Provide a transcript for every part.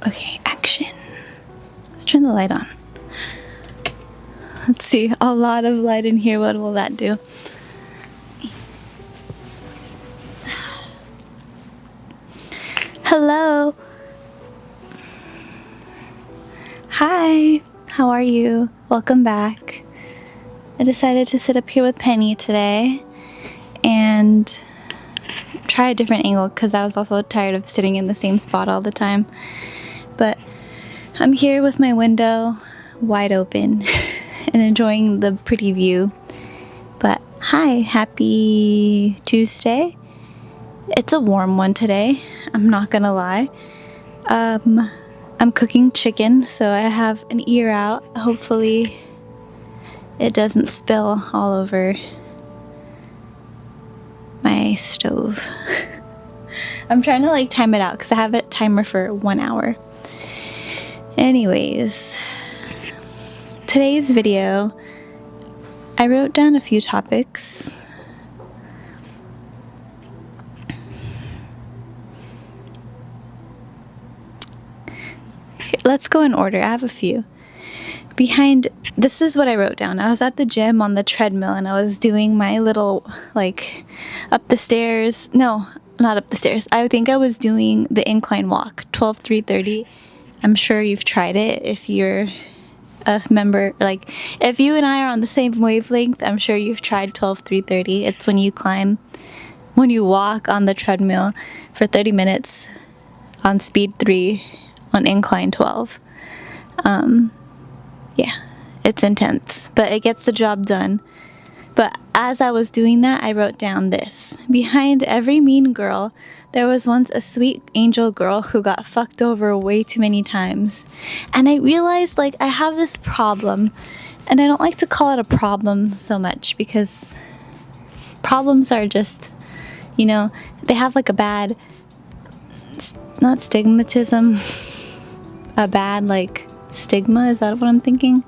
Okay, action. Let's turn the light on. Let's see, a lot of light in here. What will that do? Hello. Hi, how are you? Welcome back. I decided to sit up here with Penny today and try a different angle because I was also tired of sitting in the same spot all the time. But I'm here with my window wide open and enjoying the pretty view. But hi, happy Tuesday. It's a warm one today, I'm not gonna lie. I'm cooking chicken, so I have an ear out. Hopefully it doesn't spill all over my stove. I'm trying to time it out because I have a timer for 1 hour. Anyways, today's video, I wrote down a few topics. Let's go in order. I have a few. This is what I wrote down. I was at the gym on the treadmill and I was doing my little, up the stairs. No, not up the stairs. I think I was doing the incline walk, 12-3-30. I'm sure you've tried it if you're a member. If you and I are on the same wavelength, I'm sure you've tried 12-3-30. It's when you walk on the treadmill for 30 minutes on speed 3 on incline 12. Yeah, it's intense, but it gets the job done. But as I was doing that, I wrote down this. Behind every mean girl, there was once a sweet angel girl who got fucked over way too many times. And I realized, I have this problem, and I don't like to call it a problem so much because problems are just, they have a bad, not stigmatism, a bad, stigma, is that what I'm thinking?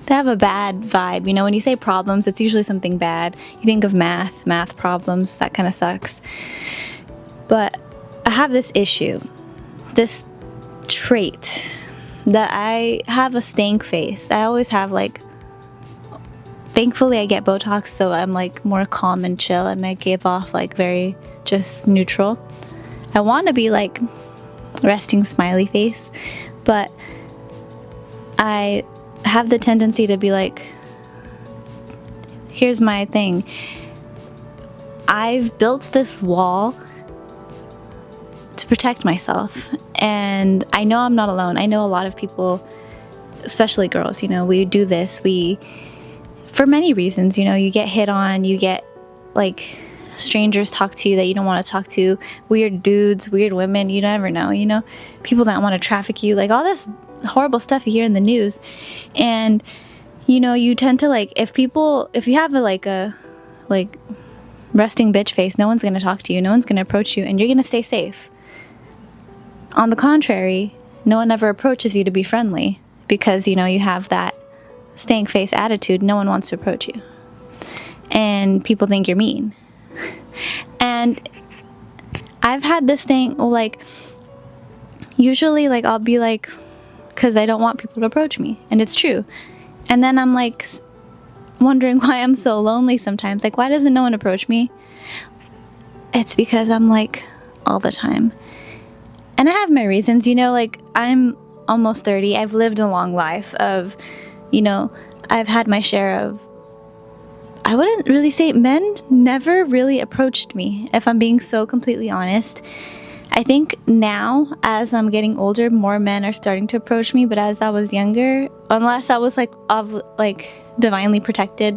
They have a bad vibe. When you say problems, it's usually something bad. You think of math problems, that kind of sucks. But I have this issue, this trait, that I have a stank face. I always have, thankfully I get Botox, so I'm, more calm and chill, and I give off, very just neutral. I want to be, resting smiley face, but I have the tendency to be here's my thing. I've built this wall to protect myself, and I know I'm not alone. I know a lot of people, especially girls, we do this. For many reasons, you get hit on, you get strangers talk to you that you don't want to talk to, weird dudes, weird women, you never know, people that want to traffic you, all this horrible stuff you hear in the news. And you tend to if you have a resting bitch face, no one's going to talk to you, no one's going to approach you, and you're going to stay safe. On the contrary, no one ever approaches you to be friendly because you have that stank face attitude. No one wants to approach you, and people think you're mean. And I've had this thing, usually I'll be because I don't want people to approach me, and it's true. And then I'm wondering why I'm so lonely sometimes. Why doesn't no one approach me? It's because I'm all the time. And I have my reasons, I'm almost 30. I've lived a long life of, I've had my share of, I wouldn't really say men never really approached me, if I'm being so completely honest. I think now, as I'm getting older, more men are starting to approach me, but as I was younger, unless I was divinely protected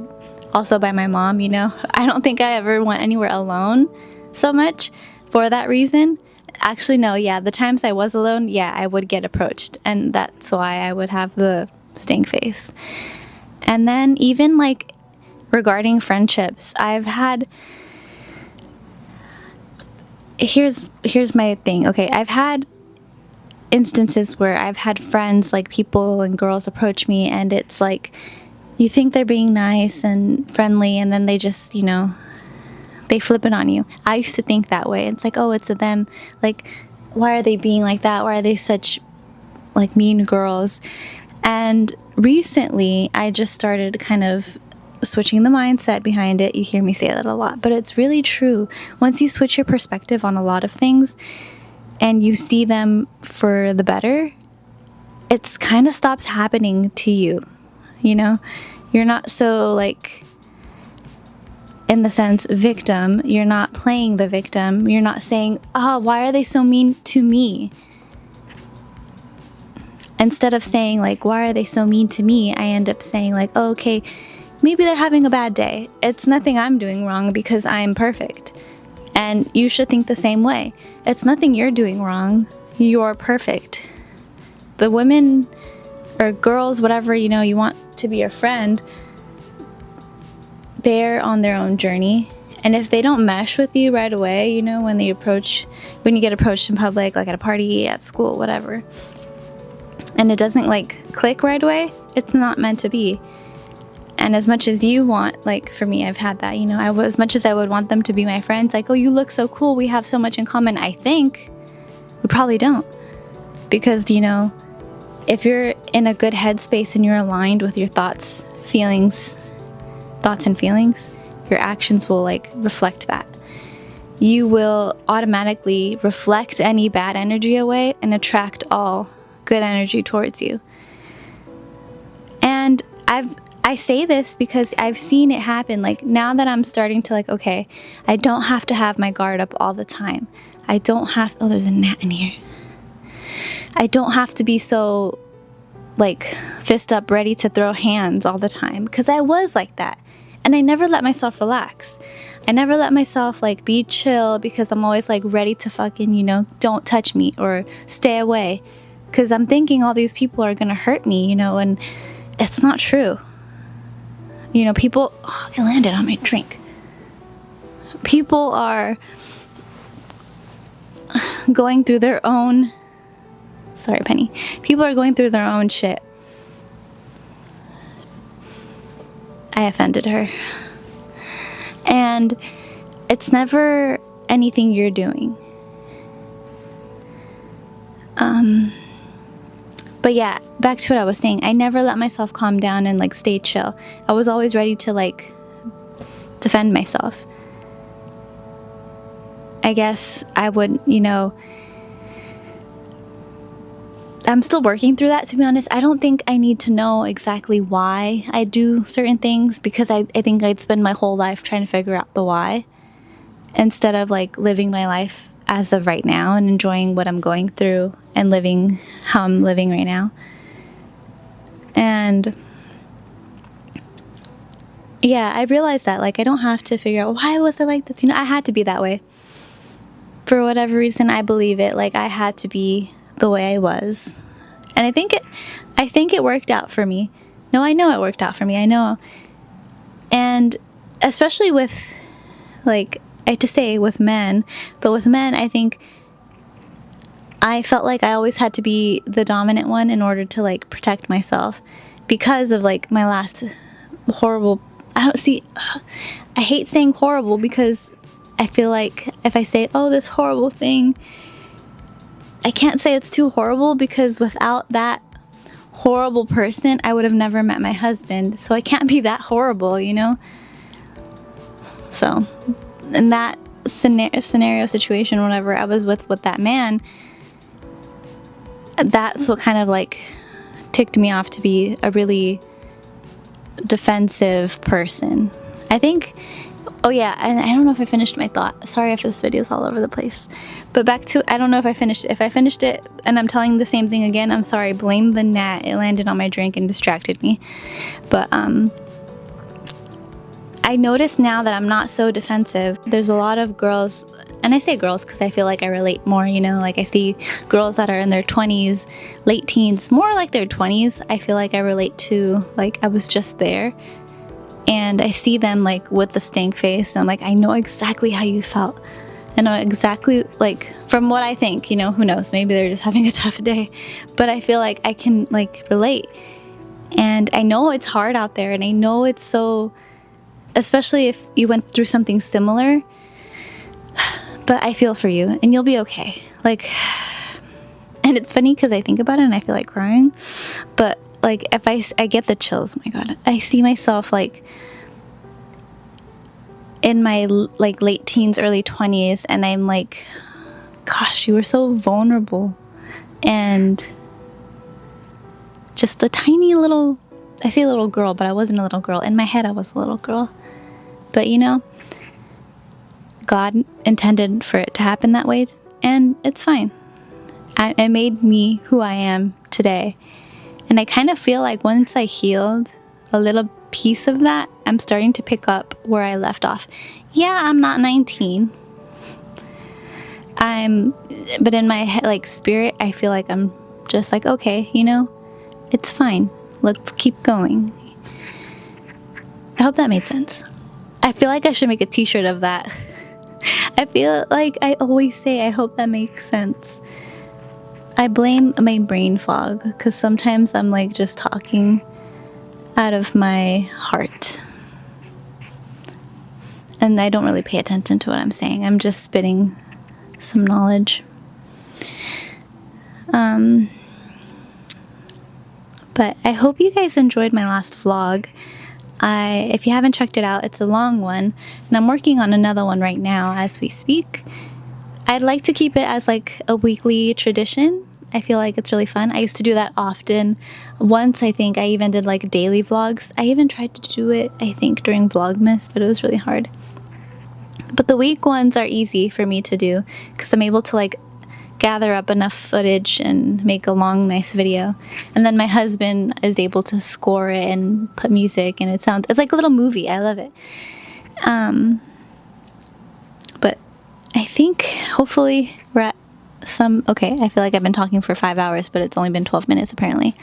also by my mom, I don't think I ever went anywhere alone so much for that reason. Actually, no, yeah, the times I was alone, yeah, I would get approached, and that's why I would have the stank face. And then even regarding friendships, I've had, here's my thing. Okay, I've had instances where I've had friends, people and girls approach me, and it's you think they're being nice and friendly, and then they just, they flip it on you. I used to think that way. It's oh, it's a them. why are they being like that? Why are they such like mean girls? And recently I just started kind of switching the mindset behind it. You hear me say that a lot, but it's really true. Once you switch your perspective on a lot of things and you see them for the better, it's kind of stops happening to you. You know, you're not so like, in the sense, victim. You're not playing the victim. You're not saying, oh, why are they so mean to me? Instead of saying like, why are they so mean to me? I end up saying like, oh, okay, maybe they're having a bad day. It's nothing I'm doing wrong because I'm perfect. And you should think the same way. It's nothing you're doing wrong. You're perfect. The women or girls, whatever, you know, you want to be your friend, they're on their own journey. And if they don't mesh with you right away, you know, when you get approached in public, like at a party, at school, whatever, and it doesn't like click right away, it's not meant to be. And as much as you want, like for me, I've had that, you know, as much as I would want them to be my friends, like, oh, you look so cool, we have so much in common, I think we probably don't. Because, you know, if you're in a good headspace and you're aligned with your thoughts and feelings, your actions will like reflect that. You will automatically reflect any bad energy away and attract all good energy towards you. And I say this because I've seen it happen. Like now that I'm starting to like, okay, I don't have to have my guard up all the time. I don't have, oh, there's a gnat in here. I don't have to be so like fist up ready to throw hands all the time, because I was like that. And I never let myself relax. I never let myself like be chill, because I'm always like ready to fucking, you know, don't touch me or stay away. Because I'm thinking all these people are going to hurt me, you know, and it's not true. You know, people, oh, it landed on my drink. People are going through their own, sorry, Penny. People are going through their own shit. I offended her. And it's never anything you're doing. But yeah, back to what I was saying. I never let myself calm down and like stay chill. I was always ready to like defend myself. I guess I would, you know, I'm still working through that, to be honest. I don't think I need to know exactly why I do certain things, because I think I'd spend my whole life trying to figure out the why, instead of like living my life as of right now and enjoying what I'm going through and living how I'm living right now. And yeah, I realized that like I don't have to figure out why was I like this. You know, I had to be that way. For whatever reason, I believe it. Like I had to be the way I was. And I think it worked out for me. No, I know it worked out for me. I know. And especially with, like, I hate to say with men, but with men, I think I felt like I always had to be the dominant one in order to like protect myself, because of like my last horrible, I hate saying horrible, because I feel like if I say, oh, this horrible thing, I can't say it's too horrible, because without that horrible person, I would have never met my husband. So I can't be that horrible, you know? So in that scenario situation, whatever, I was with that man, that's what kind of like ticked me off, to be a really defensive person. I think, oh yeah, and I don't know if I finished my thought. Sorry if this video's all over the place. But back to, I don't know if I finished it. If I finished it and I'm telling the same thing again, I'm sorry. Blame the gnat. It landed on my drink and distracted me. But I notice now that I'm not so defensive. There's a lot of girls, and I say girls because I feel like I relate more, you know, like I see girls that are in their 20s, late teens, more like their 20s. I feel like I relate to, like I was just there. And I see them like with the stank face, and I'm like, I know exactly how you felt. I know exactly, like, from what I think, you know, who knows, maybe they're just having a tough day, but I feel like I can like relate. And I know it's hard out there, and I know it's so, especially if you went through something similar, but I feel for you, and you'll be okay. Like, And it's funny because I think about it and I feel like crying. But like if I get the chills, oh my god. I see myself like in my like late teens, early 20s, and I'm like, gosh, you were so vulnerable. And just the tiny little, I say little girl, but I wasn't a little girl. In my head, I was a little girl. But you know, God intended for it to happen that way, and it's fine. It made me who I am today. And I kind of feel like once I healed a little piece of that, I'm starting to pick up where I left off. Yeah, I'm not 19. But in my head, like spirit, I feel like I'm just like, okay, you know, it's fine. Let's keep going. I hope that made sense. I feel like I should make a t-shirt of that. I feel like I always say, I hope that makes sense. I blame my brain fog because sometimes I'm like just talking out of my heart. And I don't really pay attention to what I'm saying. I'm just spitting some knowledge. But I hope you guys enjoyed my last vlog. If you haven't checked it out, it's a long one, and I'm working on another one right now as we speak. I'd like to keep it as like a weekly tradition. I feel like it's really fun. I used to do that often. Once, I think I even did like daily vlogs. I even tried to do it, I think, during Vlogmas, but it was really hard. But the week ones are easy for me to do because I'm able to like gather up enough footage and make a long, nice video. And then my husband is able to score it and put music, and it's like a little movie. I love it. But I think hopefully we're at okay, I feel like I've been talking for 5 hours, but it's only been 12 minutes apparently.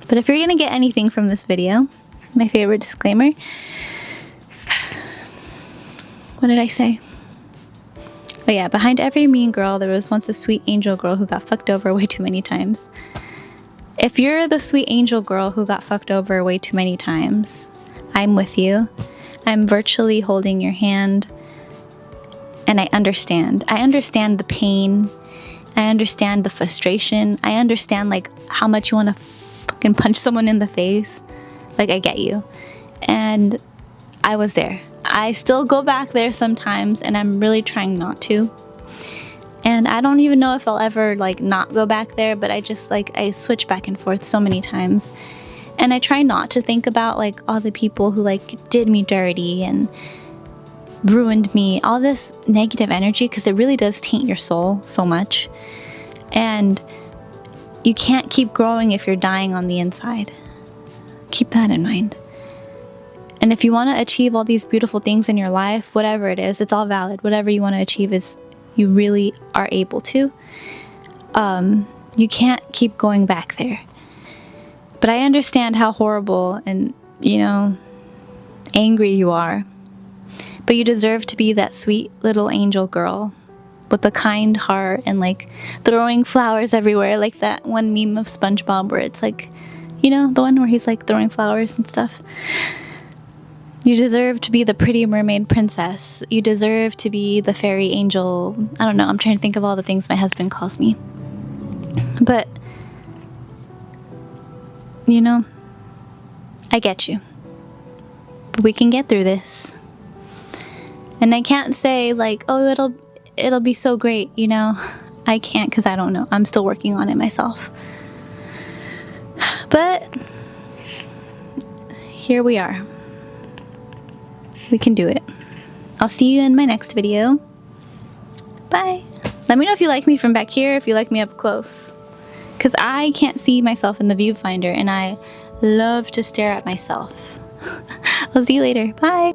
But if you're gonna get anything from this video, my favorite disclaimer. What did I say? Oh yeah, behind every mean girl, there was once a sweet angel girl who got fucked over way too many times. If you're the sweet angel girl who got fucked over way too many times, I'm with you. I'm virtually holding your hand, and I understand. I understand the pain. I understand the frustration. I understand like how much you want to fucking punch someone in the face. Like, I get you. And I was there. I still go back there sometimes, and I'm really trying not to. And I don't even know if I'll ever like not go back there, but I just like, I switch back and forth so many times. And I try not to think about like all the people who like did me dirty and ruined me, all this negative energy, because it really does taint your soul so much. And you can't keep growing if you're dying on the inside. Keep that in mind. And if you want to achieve all these beautiful things in your life, whatever it is, it's all valid. Whatever you want to achieve is, you really are able to. You can't keep going back there. But I understand how horrible and, you know, angry you are. But you deserve to be that sweet little angel girl with a kind heart and like throwing flowers everywhere, like that one meme of SpongeBob where it's like, you know, the one where he's like throwing flowers and stuff. You deserve to be the pretty mermaid princess. You deserve to be the fairy angel. I don't know, I'm trying to think of all the things my husband calls me. But, you know, I get you. But we can get through this. And I can't say like, oh, it'll be so great, you know. I can't because I don't know. I'm still working on it myself. But here we are. We can do it. I'll see you in my next video. Bye. Let me know if you like me from back here, if you like me up close. Because I can't see myself in the viewfinder, and I love to stare at myself. I'll see you later. Bye.